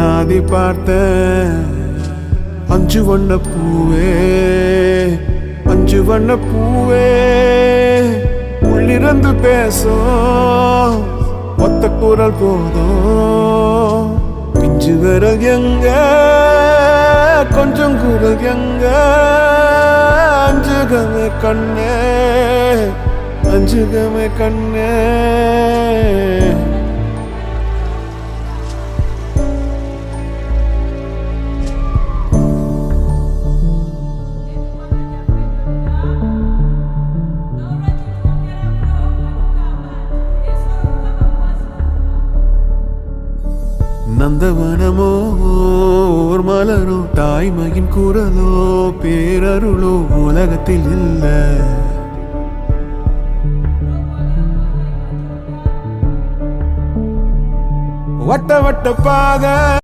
அனாதி பார்த்த அஞ்சு வண்ண பூவே, அஞ்சு வண்ண பூவே, உள்ளிருந்து பேசும் ஒத்த குரல் போதும். பிஞ்சு விரல் எங்க, கொஞ்சம் குரல் எங்க, அஞ்சுகமே கண்ணே, அஞ்சுகமே கண்ணே. நந்தவனமோ ஓர் மலரோ, தாய்மையின் குரலோ, பேரருளோ உலகத்தில் இல்ல. வட்ட வட்ட பாத